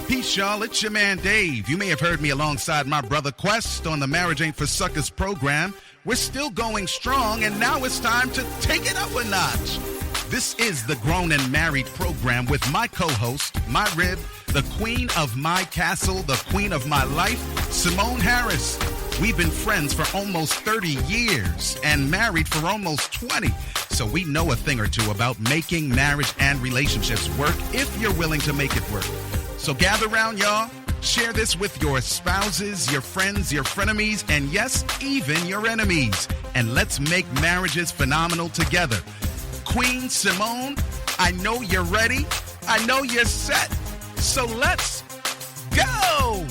Peace, y'all. It's your man, Dave. You may have heard me alongside my brother Quest on the Marriage Ain't for Suckers program. We're still going strong, and now it's time to take it up a notch. This is the Grown and Married program with my co-host, my rib, the queen of my castle, the queen of my life, Simone Harris. We've been friends for almost 30 years and married for almost 20. So we know a thing or two about making marriage and relationships work if you're willing to make it work. So gather around, y'all. Share this with your spouses, your friends, your frenemies, and yes, even your enemies. And let's make marriages phenomenal together. Queen Simone, I know you're ready. I know you're set. So let's go.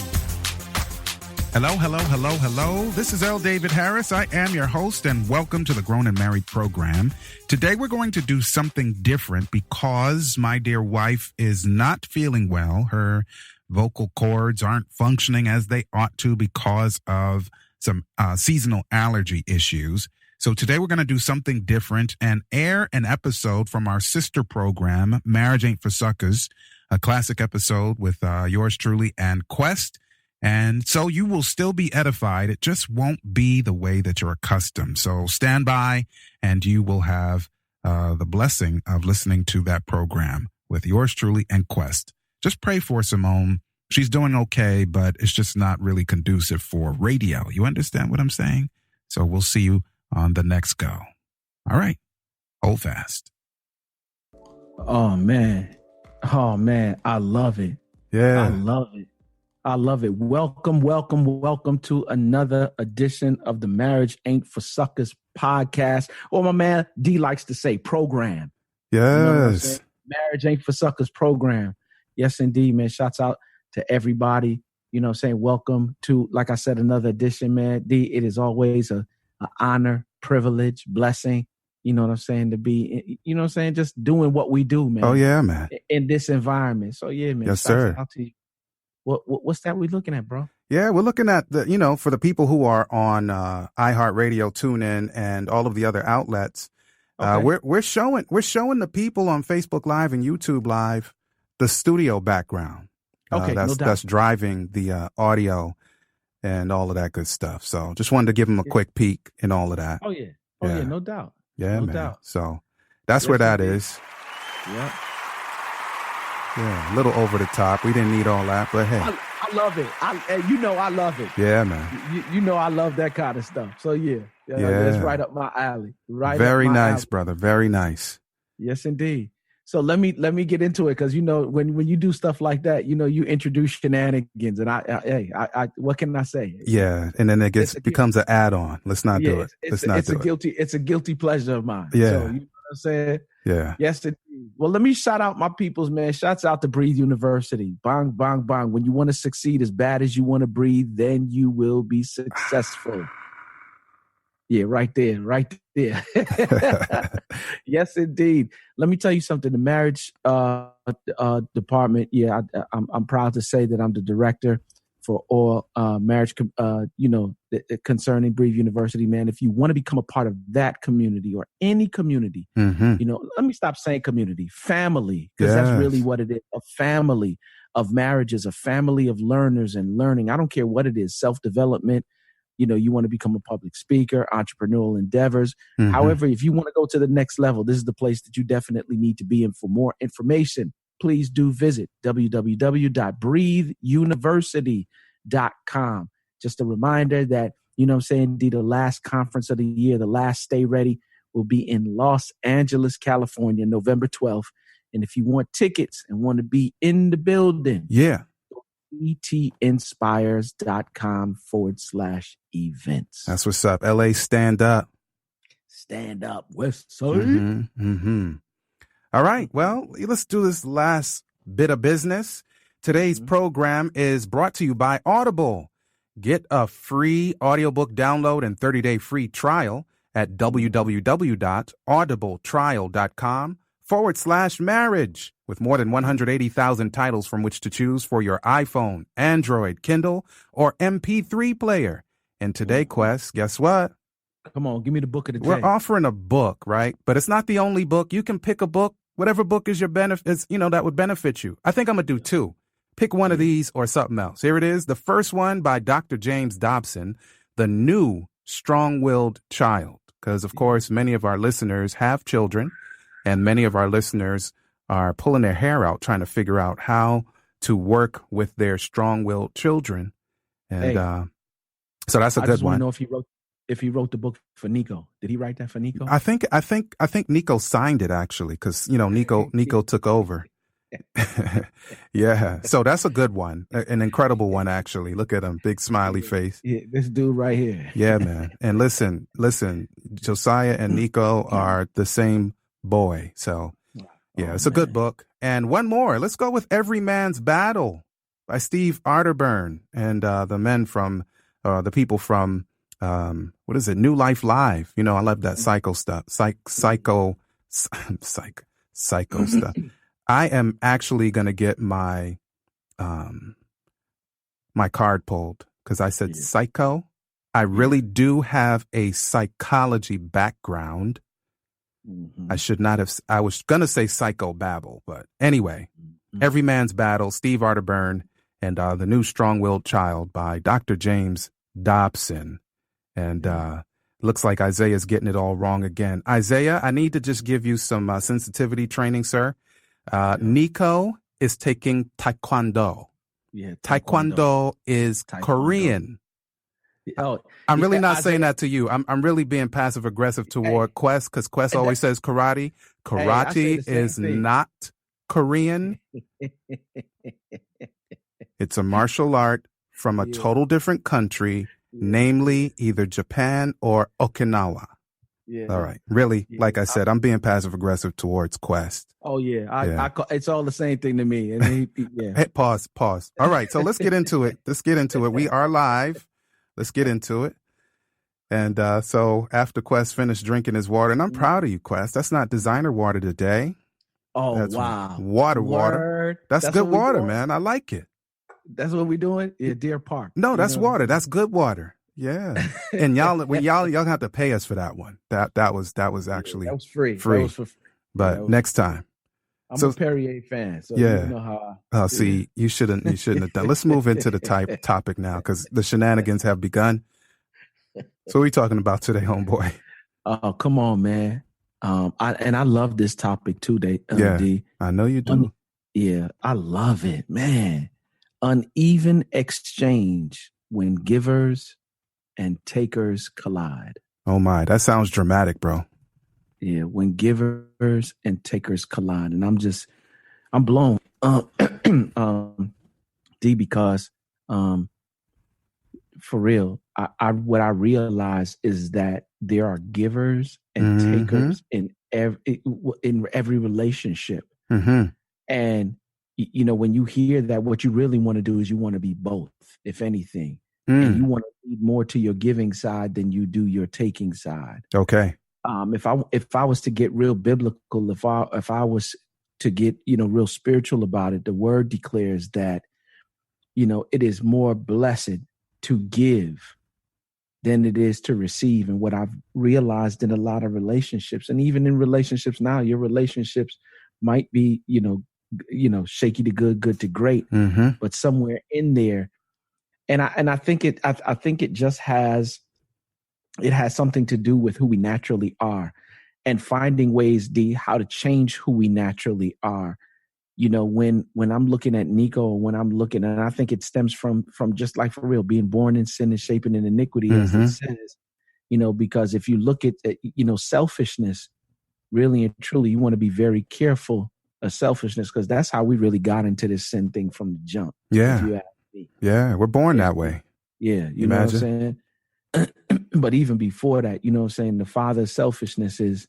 Hello. This is L. David Harris. I am your host, and welcome to the Grown and Married program. Today, we're going to do something different because my dear wife is not feeling well. Her vocal cords aren't functioning as they ought to because of some seasonal allergy issues. So today, we're going to do something different and air an episode from our sister program, Marriage Ain't for Suckers, a classic episode with yours truly and Quest. And so you will still be edified. It just won't be the way that you're accustomed. So stand by and you will have the blessing of listening to that program with yours truly and Quest. Just pray for Simone. She's doing okay, but it's just not really conducive for radio. You understand what I'm saying? So we'll see you on the next go. All right. Hold fast. Oh, man. I love it. Yeah. I love it. Welcome to another edition of the Marriage Ain't for Suckers podcast. Or my man D likes to say program. Yes. Marriage Ain't for Suckers program. Yes, indeed, man. Shouts out to everybody. You know what I'm saying? Welcome to, like I said, another edition, man. D, it is always an honor, privilege, blessing. You know what I'm saying? To be, you know what I'm saying? Just doing what we do, man. Oh, yeah, man. In this environment. So, yeah, man. Yes, sir. Out to you. What's that we looking at, bro? Yeah, we're looking at for the people who are on iHeartRadio, TuneIn, and all of the other outlets. Okay. We're showing the people on Facebook Live and YouTube Live the studio background. Okay, no doubt. That's driving the audio and all of that good stuff. So just wanted to give them a quick peek in all of that. Oh yeah, no doubt. Yeah, no man. doubt. So that's where that is. Yeah. Yeah, a little over the top. We didn't need all that, but hey. I love it. I love it. Yeah, man. You know I love that kind of stuff. So yeah. It's right up my alley. Very nice, brother. Very nice. Yes, indeed. So let me get into it because when you do stuff like that, you introduce shenanigans, and I what can I say? Yeah, and then becomes an add-on. Let's not do it. It's a guilty pleasure of mine. Yeah. So, you know what I'm saying? Yeah. Yes, indeed. Well, let me shout out my peoples, man. Shouts out to Breathe University. Bang, bang, bang. When you want to succeed as bad as you want to breathe, then you will be successful. Yeah, right there. Yes, indeed. Let me tell you something. The marriage department, I'm proud to say that I'm the director for all marriage, concerning Breathe University, man. If you want to become a part of that community or any community, let me stop saying community, family, because that's really what it is. A family of marriages, a family of learners and learning. I don't care what it is, self-development. You want to become a public speaker, entrepreneurial endeavors. Mm-hmm. However, if you want to go to the next level, this is the place that you definitely need to be in. For more information, please do visit www.breatheuniversity.com. Just a reminder that, the last conference of the year, the last Stay Ready, will be in Los Angeles, California, November 12th. And if you want tickets and want to be in the building, etinspires.com/events. That's what's up. LA, stand up. Stand up, West Side. Mm-hmm. All right. Well, let's do this last bit of business. Today's program is brought to you by Audible. Get a free audiobook download and 30-day free trial at www.audibletrial.com/marriage. With more than 180,000 titles from which to choose for your iPhone, Android, Kindle, or MP3 player. And today, Quest, guess what? Come on, give me the book of the day. We're offering a book, right? But it's not the only book. You can pick a book, whatever book is your benefit, that would benefit you. I think I'm going to do two Pick one of these or something else. Here it is. The first one by Dr. James Dobson, The New Strong-Willed Child. Because, of course, many of our listeners have children, and many of our listeners are pulling their hair out trying to figure out how to work with their strong-willed children. And so that's a good one. I just want to know if he wrote the book for Nico. Did he write that for Nico? I think Nico signed it, actually, because, Nico took over. Yeah. So that's a good one. An incredible one, actually. Look at him. Big smiley face. Yeah, this dude right here. Yeah, man. And listen, Josiah and Nico are the same boy. So yeah, it's a good book. And one more. Let's go with Every Man's Battle by Steve Arterburn and the men from the people from what is it? New Life Live. I love that psycho stuff. Psycho stuff. I am actually going to get my my card pulled because I said psycho. I really do have a psychology background. Mm-hmm. I should not have. I was going to say psychobabble, but anyway, Every Man's Battle, Steve Arterburn, and The New Strong-Willed Child by Dr. James Dobson. And looks like Isaiah's getting it all wrong again. Isaiah, I need to just give you some sensitivity training, sir. Nico is taking Taekwondo. Yeah, Taekwondo is Korean. Oh, I'm really not saying that to you. I'm really being passive aggressive toward Quest because Quest always says karate. Karate is not Korean. It's a martial art from a total different country, namely either Japan or Okinawa. Yeah. All right. Really, like I said, I'm being passive aggressive towards Quest. Oh yeah, I it's all the same thing to me. And Hey, pause. All right, so let's get into it. We are live. Let's get into it. And so after Quest finished drinking his water, and I'm proud of you, Quest. That's not designer water today. Oh, that's wow. Water. That's good water, man. I like it. That's what we're doing? Yeah, Deer Park. No, that's water. That's good water. Yeah. And y'all have to pay us for that one. That was actually that was free. Free. That was for free. But next time. I'm a Perrier fan, so you know how see, you shouldn't have done. Let's move into the topic now because the shenanigans have begun. So what are we talking about today, homeboy? Oh, come on, man. I love this topic too, D. I know you do. I love it, man. Uneven exchange when givers and takers collide. Oh my, that sounds dramatic, bro. Yeah, when givers and takers collide. And I'm blown, D, because for real, what I realize is that there are givers and takers in every relationship. Mm-hmm. And, when you hear that, what you really want to do is you want to be both, if anything. And you want to lead more to your giving side than you do your taking side. Okay. If I was to get real biblical, if I was to get, real spiritual about it, the word declares that, it is more blessed to give than it is to receive. And what I've realized in a lot of relationships, and even in relationships now, your relationships might be, shaky to good to great, but somewhere in there. And I think it just has something to do with who we naturally are and finding ways, D, how to change who we naturally are. When I'm looking at Nico, and I think it stems from just like for real, being born in sin and shaping in iniquity, as it says, because if you look at, selfishness, really and truly, you want to be very careful of selfishness because that's how we really got into this sin thing from the jump. Yeah. Yeah. We're born that way. Yeah. You know what I'm saying? But even before that, the father's selfishness is,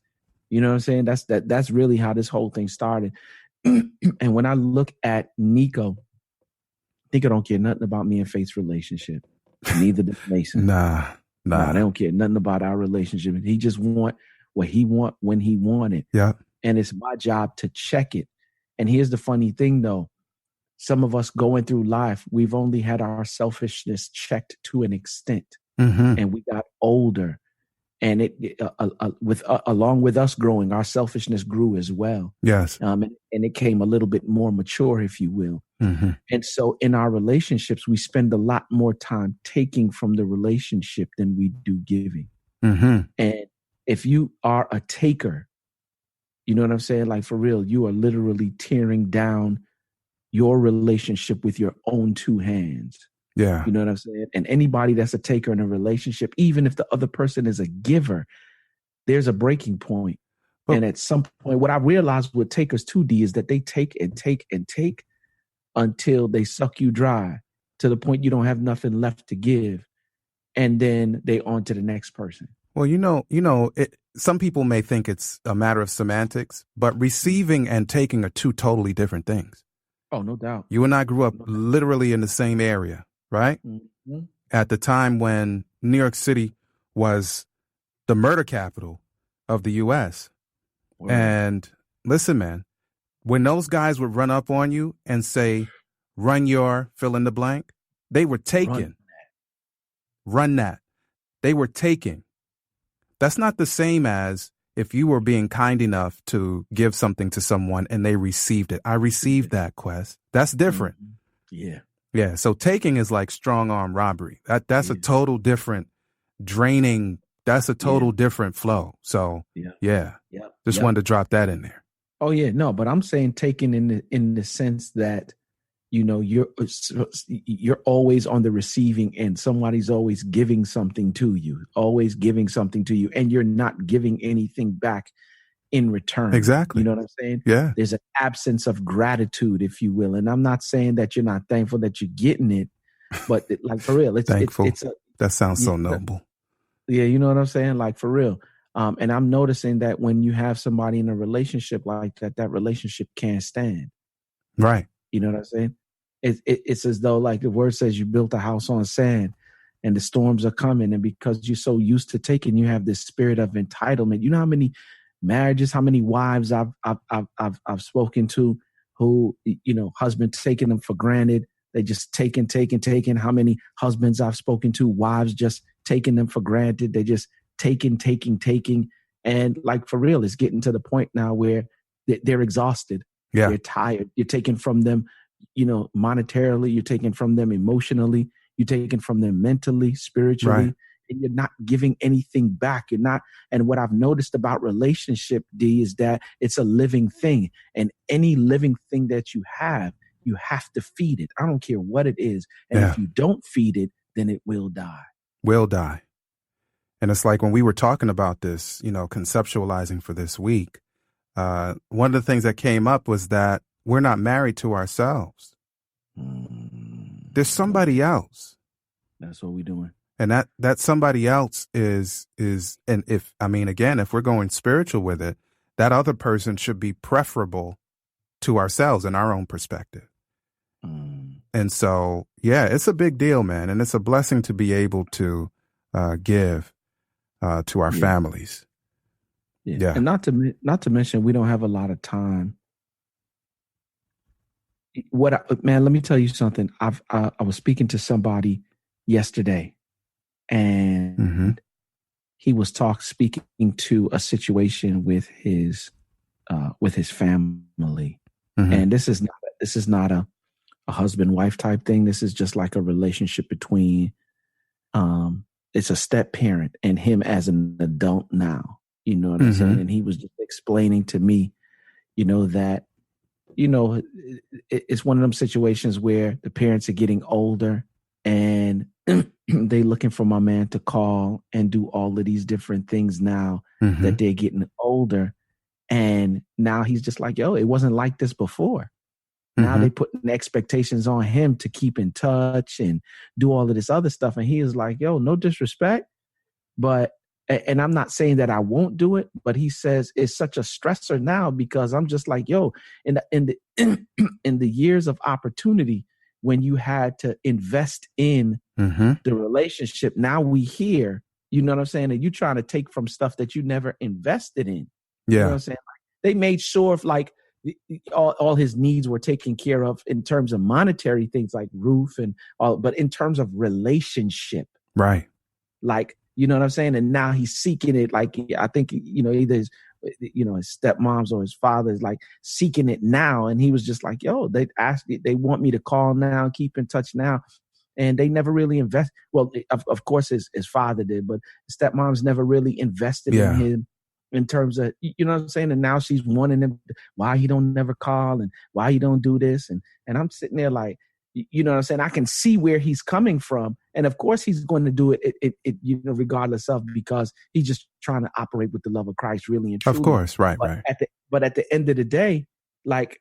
that's really how this whole thing started. And when I look at Nico don't care nothing about me and Faith's relationship. Neither does Mason. Nah, they don't care nothing about our relationship. He just want what he want when he want it. Yeah. And it's my job to check it. And here's the funny thing though. Some of us going through life, we've only had our selfishness checked to an extent. And we got older And along with us growing, our selfishness grew as well. Yes. And it came a little bit more mature, if you will. Mm-hmm. And so in our relationships, we spend a lot more time taking from the relationship than we do giving. Mm-hmm. And if you are a taker, you know what I'm saying? Like, for real, you are literally tearing down your relationship with your own two hands. Yeah. You know what I'm saying? And anybody that's a taker in a relationship, even if the other person is a giver, there's a breaking point. But, and at some point, what I realized with takers 2D is that they take and take and take until they suck you dry to the point you don't have nothing left to give. And then they on to the next person. Well, some people may think it's a matter of semantics, but receiving and taking are two totally different things. Oh, no doubt. You and I grew up literally in the same area, right? Mm-hmm. At the time when New York City was the murder capital of the U.S. Wow. And listen, man, when those guys would run up on you and say, run your fill in the blank, they were taking. Run that. They were taking. That's not the same as if you were being kind enough to give something to someone and they received it. I received that, Quest. That's different. Yeah. Yeah. So taking is like strong arm robbery. That's a total different draining. That's a total different flow. So just wanted to drop that in there. Oh yeah. No, but I'm saying taking in the sense that, you're always on the receiving end. Somebody's always giving something to you, and you're not giving anything back in return. Exactly. You know what I'm saying? Yeah. There's an absence of gratitude, if you will. And I'm not saying that you're not thankful that you're getting it, but like, for real, it's thankful. That sounds so yeah, noble. Yeah. You know what I'm saying? Like, for real. And I'm noticing that when you have somebody in a relationship like that, that relationship can't stand. Right. You know what I'm saying? It's as though, like the word says, you built a house on sand and the storms are coming. And because you're so used to taking, you have this spirit of entitlement. You know how many marriages, how many wives I've spoken to who, husband taking them for granted. They just taking. How many husbands I've spoken to, wives just taking them for granted. They just taking. And like, for real, it's getting to the point now where they're exhausted. Yeah. They're tired. You're taking from them, monetarily, you're taking from them emotionally, you're taking from them mentally, spiritually, right. And you're not giving anything back. You're not. And what I've noticed about relationship, D, is that it's a living thing. And any living thing that you have to feed it. I don't care what it is. And if you don't feed it, then it will die. Will die. And it's like when we were talking about this, conceptualizing for this week, one of the things that came up was that we're not married to ourselves. There's somebody else. That's what we're doing. And that somebody else is, and if we're going spiritual with it, that other person should be preferable to ourselves in our own perspective. And so, it's a big deal, man. And it's a blessing to be able to give to our families. Yeah. And not to mention, we don't have a lot of time. Let me tell you something. I was speaking to somebody yesterday, and he was speaking to a situation with his family. And this is not a husband-wife type thing. This is just like a relationship between it's a step parent and him as an adult now. You know what I'm saying? And he was just explaining to me, that it's one of them situations where the parents are getting older and they looking for my man to call and do all of these different things now that they're getting older. And now he's just like, yo, it wasn't like this before. Now they putting expectations on him to keep in touch and do all of this other stuff. And he is like, yo, no disrespect, but, and I'm not saying that I won't do it, but he says it's such a stressor now because I'm just like, yo, in the years of opportunity when you had to invest in the relationship, now we hear, you know what I'm saying? And you trying to take from stuff that you never invested in. Yeah. You know what I'm saying? They made sure all his needs were taken care of in terms of monetary things like roof and all, but in terms of relationship, right? Like You know what I'm saying? And now he's seeking it. Like, I think, either his stepmoms or his father is like seeking it now. And he was just like, yo, they want me to call now, keep in touch now. And they never really invest. Well, of course his father did, but his stepmom's never really invested in him in terms of, you know what I'm saying? And now she's wanting him, why he don't never call and why he don't do this. And I'm sitting there like, you know what I'm saying? I can see where he's coming from. And of course he's going to do it regardless of, because he's just trying to operate with the love of Christ, really and truly. Of course. Right. But at the end of the day, like,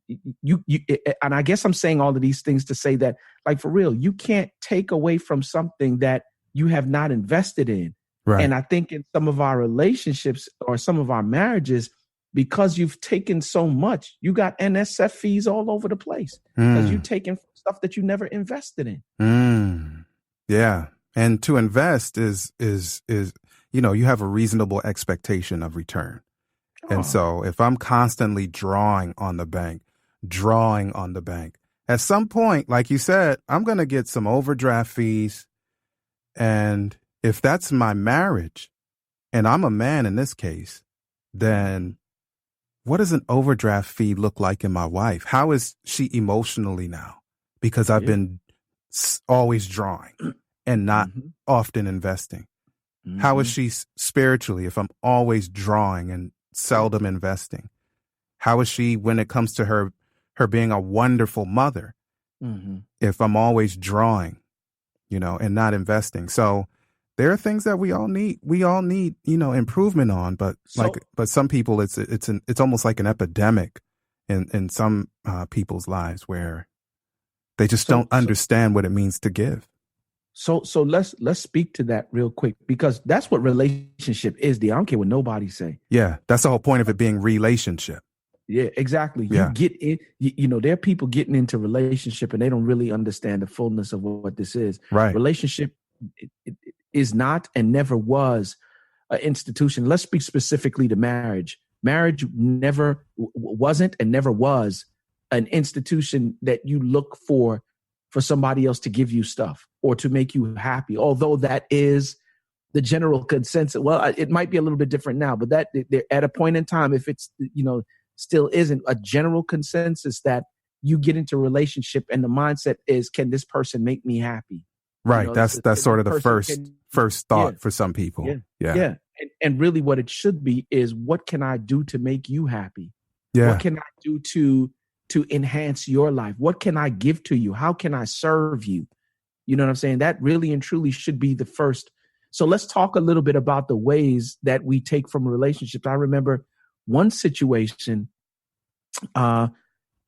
and I guess I'm saying all of these things to say that, like, for real, you can't take away from something that you have not invested in. Right. And I think in some of our relationships or some of our marriages, because you've taken so much, you got NSF fees all over the place because you've taken stuff that you never invested in. Yeah. And to invest is, you have a reasonable expectation of return. And so if I'm constantly drawing on the bank, at some point, like you said, I'm going to get some overdraft fees. And if that's my marriage, and I'm a man in this case, then what does an overdraft fee look like in my wife? How is she emotionally now? Because I've been always drawing and not often investing. How is she spiritually if I'm always drawing and seldom investing? How is she when it comes to her being a wonderful mother if I'm always drawing, and not investing? So there are things that we all need, improvement on, but some people it's almost like an epidemic in some people's lives where they just don't understand what it means to give. So let's speak to that real quick, because that's what relationship is. I don't care what nobody say. Yeah, that's the whole point of it being relationship. Yeah, exactly. Yeah. You get in, there are people getting into relationship and they don't really understand the fullness of what this is. Right. Relationship it is not and never was an institution. Let's speak specifically to marriage. Marriage never wasn't and never was an institution that you look for somebody else to give you stuff or to make you happy. Although that is the general consensus. Well, it might be a little bit different now, but that at a point in time, if it's, still isn't a general consensus that you get into a relationship and the mindset is, can this person make me happy? Right. That's sort of the first thought for some people. Yeah. And really what it should be is, what can I do to make you happy? Yeah. What can I do to enhance your life? What can I give to you? How can I serve you? You know what I'm saying? That really and truly should be the first. So let's talk a little bit about the ways that we take from relationships. I remember one situation, and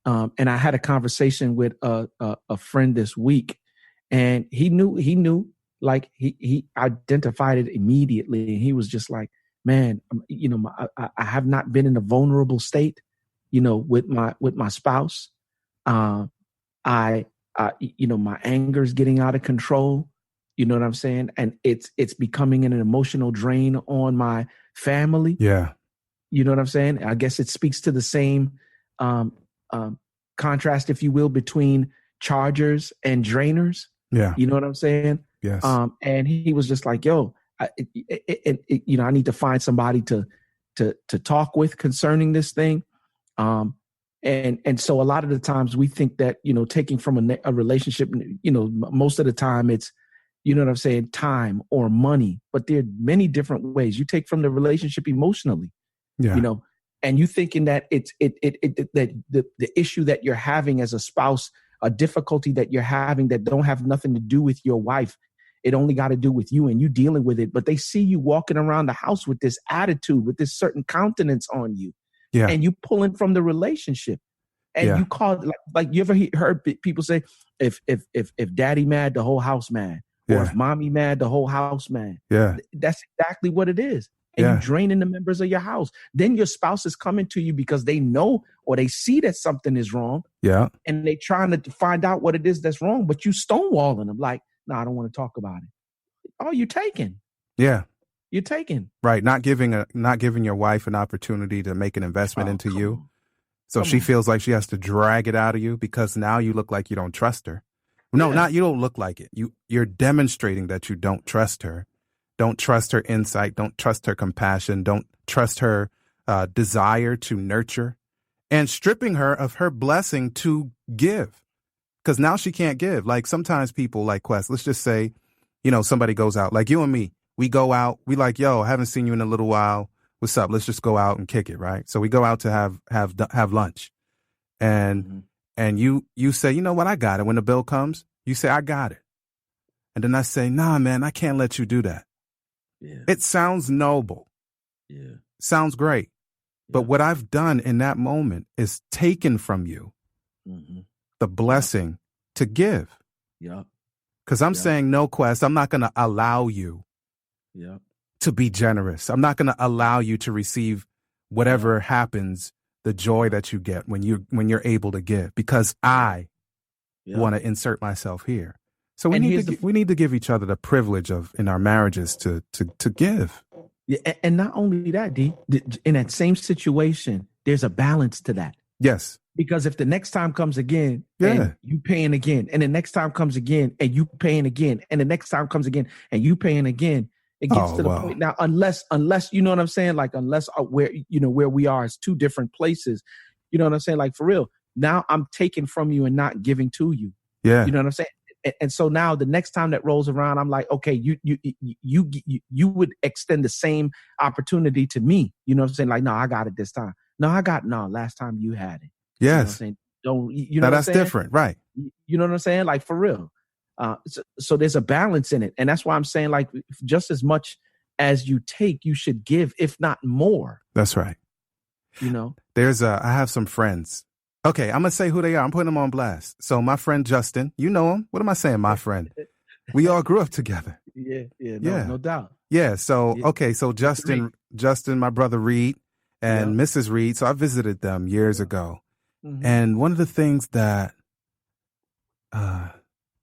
I had a conversation with a friend this week, and he knew, like he identified it immediately. And he was just like, man, I have not been in a vulnerable state, with my spouse. My anger is getting out of control. You know what I'm saying? And it's becoming an emotional drain on my family. Yeah. You know what I'm saying? I guess it speaks to the same contrast, if you will, between chargers and drainers. Yeah. You know what I'm saying? Yes. And he was just like, yo, I need to find somebody to talk with concerning this thing. And so a lot of the times we think that, taking from a relationship, most of the time it's, you know what I'm saying, time or money, but there are many different ways you take from the relationship emotionally, and you thinking that that the issue that you're having as a spouse, a difficulty that you're having that don't have nothing to do with your wife. It only got to do with you and you dealing with it. But they see you walking around the house with this attitude, with this certain countenance on you. Yeah. And you pulling from the relationship. And you call it like you ever heard people say, if daddy mad, the whole house mad. Or if mommy mad, the whole house mad. Yeah. That's exactly what it is. And you're draining the members of your house. Then your spouse is coming to you because they know or they see that something is wrong. Yeah. And they trying to find out what it is that's wrong, but you stonewalling them like, no, I don't want to talk about it. Oh, you're taking. Yeah. You're taking. Right. Not giving your wife an opportunity to make an investment into you. So she feels like she has to drag it out of you because now you look like you don't trust her. No, not you don't look like it. You're demonstrating that you don't trust her don't trust her insight, don't trust her compassion, don't trust her desire to nurture, and stripping her of her blessing to give. Because now she can't give. Like sometimes people like Quest, let's just say, somebody goes out, like you and me, we go out, we like, yo, I haven't seen you in a little while. What's up? Let's just go out and kick it, right? So we go out to have lunch. And you say, you know what, I got it. When the bill comes, you say, I got it. And then I say, nah, man, I can't let you do that. Yeah. It sounds noble. Yeah. Sounds great. But what I've done in that moment is taken from you the blessing to give. Yeah. Because I'm saying, no, Quest, I'm not going to allow you to be generous. I'm not going to allow you to receive whatever happens, the joy that you get when you're able to give, because I want to insert myself here. So we need to give each other the privilege of in our marriages to give. Yeah, and not only that, D, in that same situation, there's a balance to that. Yes. Because if the next time comes again, and you paying again, and the next time comes again, and you paying again, and the next time comes again, and you paying again, it gets to the point now. Unless you know what I'm saying, like unless where we are is two different places, you know what I'm saying, like for real. Now I'm taking from you and not giving to you. Yeah, you know what I'm saying. And so now the next time that rolls around, I'm like, okay, you would extend the same opportunity to me. You know what I'm saying? Like, no, I got it this time. No, last time you had it. Yes. You know what I'm saying? Now that's different, right? You know what I'm saying? Like for real. So there's a balance in it. And that's why I'm saying, like, just as much as you take, you should give, if not more. That's right. I have some friends. Okay, I'm going to say who they are. I'm putting them on blast. So my friend Justin, you know him. What am I saying, my friend? We all grew up together. No doubt. Yeah, so, okay, so Justin, my brother Reed, and Mrs. Reed. So I visited them years ago. Mm-hmm. And one of the things that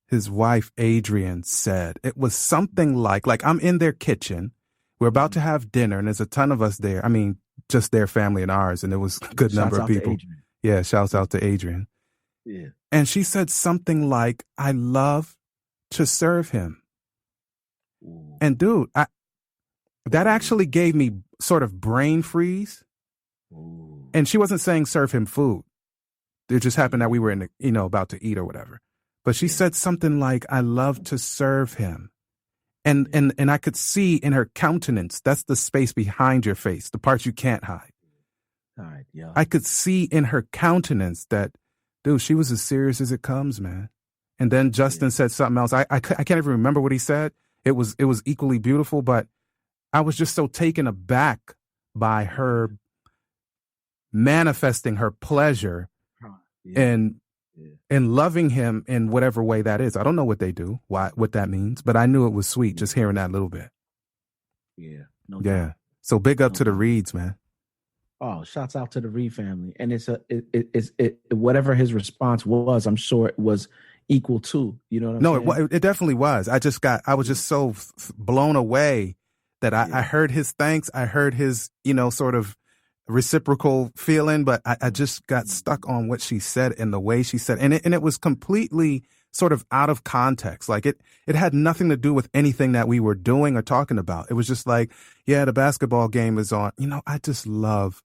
his wife, Adrian, said, it was something like I'm in their kitchen. We're about to have dinner, and there's a ton of us there. I mean, just their family and ours, and there was a good number of people. Yeah, shouts out to Adrian. Yeah. And she said something like, I love to serve him. Ooh. And dude, that actually gave me sort of brain freeze. Ooh. And she wasn't saying serve him food. It just happened that we were about to eat or whatever. But she said something like, I love to serve him. And I could see in her countenance, that's the space behind your face, the parts you can't hide. Yeah. I could see in her countenance that, dude, she was as serious as it comes, man. And then Justin said something else. I can't even remember what he said. It was equally beautiful, but I was just so taken aback by her manifesting her pleasure in loving him in whatever way that is. I don't know what they do, what that means, but I knew it was sweet just hearing that little bit. Yeah. Yeah. So big up to the Reeds, man. Oh, shouts out to the Reed family. And it's whatever his response was, I'm sure it was equal to, you know what I'm saying? It definitely was. I was just so blown away that I heard his thanks. I heard his, sort of reciprocal feeling, but I just got stuck on what she said and the way she said, and it was completely sort of out of context. Like it had nothing to do with anything that we were doing or talking about. It was just like, yeah, the basketball game is on. I just love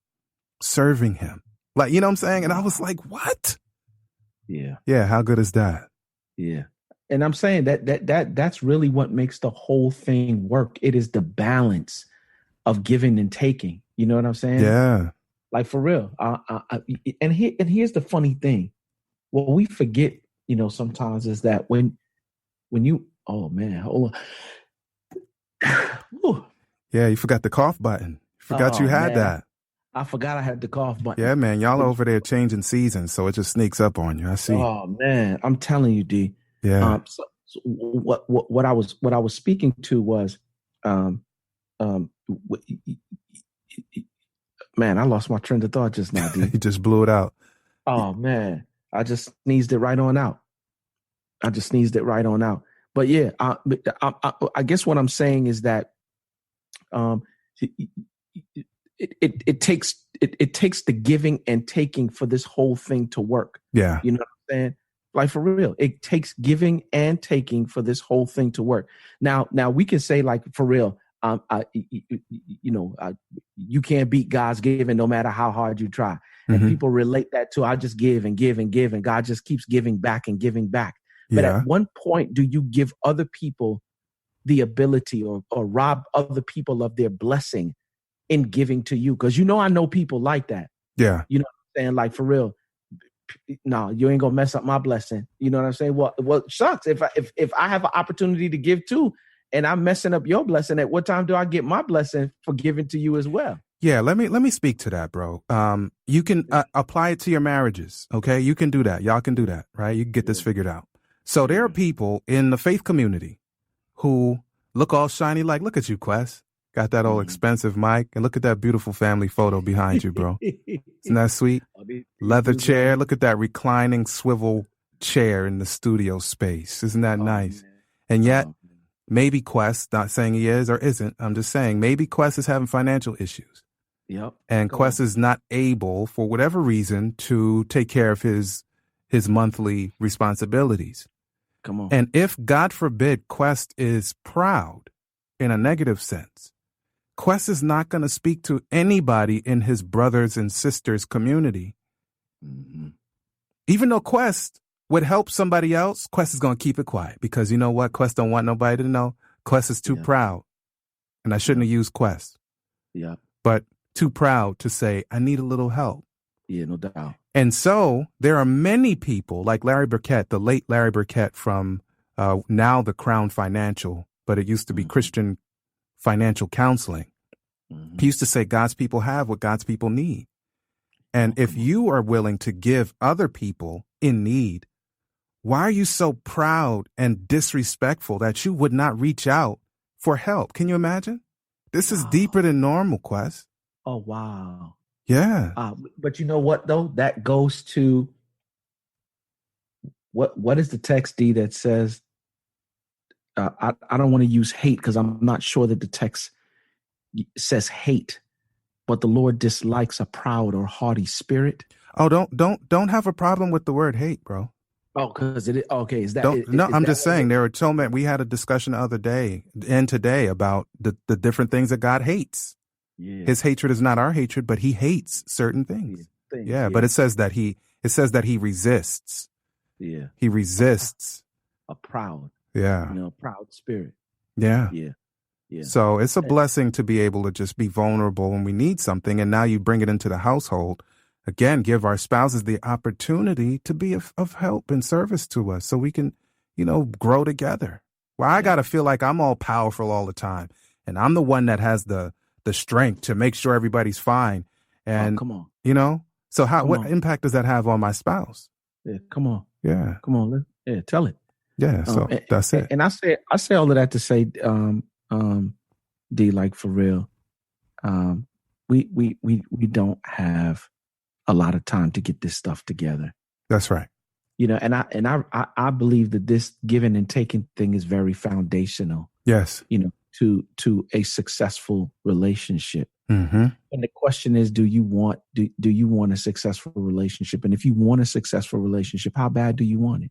serving him. Like, you know what I'm saying? And I was like, what? Yeah. Yeah. How good is that? Yeah. And I'm saying that's really what makes the whole thing work. It is the balance of giving and taking. You know what I'm saying? Yeah. Like for real. And here's the funny thing. What we forget, sometimes is that when you, oh man, hold on. Yeah, you forgot the cough button. You forgot you had that. I forgot I had the cough button. Yeah, man, y'all over there changing seasons, so it just sneaks up on you. I see. Oh man, I'm telling you, D. Yeah. So what I was speaking to was, man, I lost my train of thought just now, D. You just blew it out. Oh man, I just sneezed it right on out. But yeah, I guess what I'm saying is that, it takes the giving and taking for this whole thing to work. Yeah. You know what I'm saying? Like for real, it takes giving and taking for this whole thing to work. Now we can say like for real, you can't beat God's giving no matter how hard you try. And people relate that to, I just give and give and give, and God just keeps giving back and giving back. But at one point, do you give other people the ability or rob other people of their blessing in giving to you? Because I know people like that. Yeah. You know what I'm saying? Like for real. No, you ain't gonna mess up my blessing. You know what I'm saying? Well, shucks. If I have an opportunity to give too, and I'm messing up your blessing, at what time do I get my blessing for giving to you as well? Yeah, let me speak to that, bro. You can apply it to your marriages. Okay, you can do that. Y'all can do that, right? You can get this figured out. So there are people in the faith community who look all shiny, like, look at you, Quest. Got that old expensive mic, and look at that beautiful family photo behind you, bro. Isn't that sweet? Leather chair. Look at that reclining swivel chair in the studio space. Isn't that nice? Man. And yet, maybe Quest, not saying he is or isn't, I'm just saying maybe Quest is having financial issues. Yep. And Quest is not able, for whatever reason, to take care of his monthly responsibilities. Come on. And if, God forbid, Quest is proud in a negative sense, Quest is not going to speak to anybody in his brothers and sisters community. Even though Quest would help somebody else, Quest is going to keep it quiet because you know what? Quest don't want nobody to know. Quest is too proud. And I shouldn't have used Quest. Yeah. But too proud to say, I need a little help. Yeah, no doubt. And so there are many people like Larry Burkett, the late Larry Burkett from now the Crown Financial, but it used to be Christian Financial Counseling. He used to say God's people have what God's people need. And if you are willing to give other people in need, why are you so proud and disrespectful that you would not reach out for help? Can you imagine? This is deeper than normal, Quest. Oh, wow. Yeah. But you know what, though? That goes to what is the text, D, that says, I don't want to use hate because I'm not sure that the text says hate, but the Lord dislikes a proud or haughty spirit. Oh, don't have a problem with the word hate, bro. Oh, because it is okay. Is that I'm just saying there are so many. We had a discussion the other day and today about the different things that God hates. Yeah. His hatred is not our hatred, but he hates certain things. But it says that he resists. Yeah. He resists a proud. Yeah. Proud spirit. Yeah. Yeah. Yeah. So it's a blessing to be able to just be vulnerable when we need something. And now you bring it into the household. Again, give our spouses the opportunity to be of help and service to us so we can, grow together. Well, I got to feel like I'm all powerful all the time. And I'm the one that has the strength to make sure everybody's fine. And, come on. So what impact does that have on my spouse? Yeah, come on. Yeah. Come on. Tell it. Yeah. So that's it. And I say all of that to say, D, like for real, we don't have a lot of time to get this stuff together. That's right. And I believe that this giving and taking thing is very foundational. Yes. To a successful relationship. Mm-hmm. And the question is, do you want a successful relationship? And if you want a successful relationship, how bad do you want it?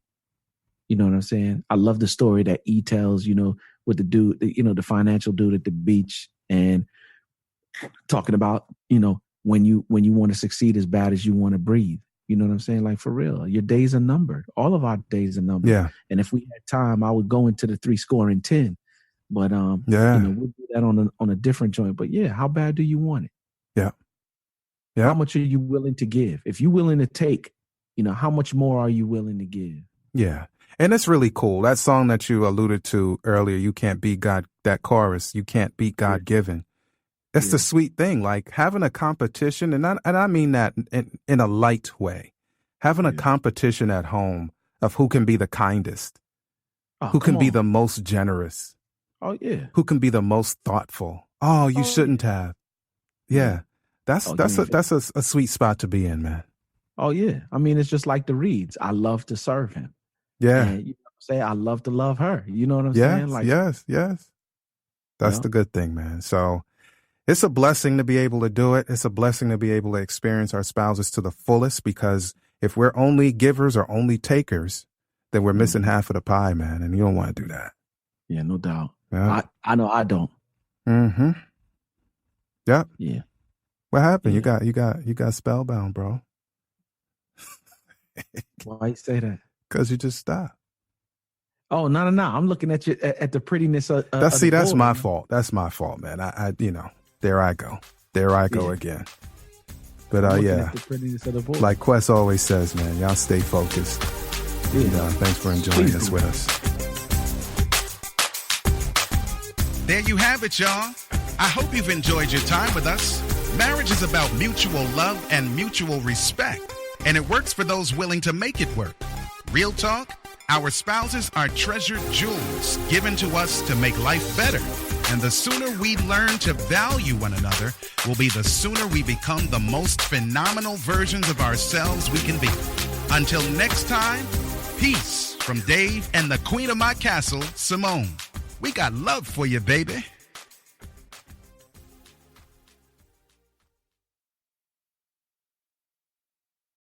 You know what I'm saying? I love the story that E tells, with the dude, the financial dude at the beach and talking about, when you want to succeed as bad as you want to breathe. You know what I'm saying? Like for real, your days are numbered. All of our days are numbered. Yeah. And if we had time, I would go into the 3-10. But we'll do that on a different joint. But yeah, how bad do you want it? Yeah. Yeah. How much are you willing to give? If you're willing to take, how much more are you willing to give? Yeah. And it's really cool. That song that you alluded to earlier, You Can't Beat God, that chorus, You Can't Beat God Given. It's the sweet thing, like having a competition, and I mean that in a light way, having a competition at home of who can be the kindest, who can be the most generous. Oh, yeah. Who can be the most thoughtful. Oh, you shouldn't have. Yeah. That's a sweet spot to be in, man. Oh, yeah. I mean, it's just like the Reeds. I love to serve him. Yeah. And, say I love to love her. You know what I'm saying? Like, yes. That's the good thing, man. So it's a blessing to be able to do it. It's a blessing to be able to experience our spouses to the fullest, because if we're only givers or only takers, then we're missing half of the pie, man. And you don't want to do that. Yeah, no doubt. Yeah. I know I don't. Mm-hmm. Yep. Yeah. What happened? Yeah. You got spellbound, bro. Why you say that? Because you just stopped. Oh, no. I'm looking at you at the prettiness of That's the that's board, my man. fault. That's my fault, man. I there I go. There I go again. But Looking yeah. at the prettiness of the board. Like Quest always says, man, y'all stay focused. Yeah. And, thanks for enjoying Please this do. with us. There you have it, y'all. I hope you've enjoyed your time with us. Marriage is about mutual love and mutual respect, and it works for those willing to make it work. Real talk, our spouses are treasured jewels given to us to make life better. And the sooner we learn to value one another will be the sooner we become the most phenomenal versions of ourselves we can be. Until next time, peace from Dave and the queen of my castle, Simone. We got love for you, baby.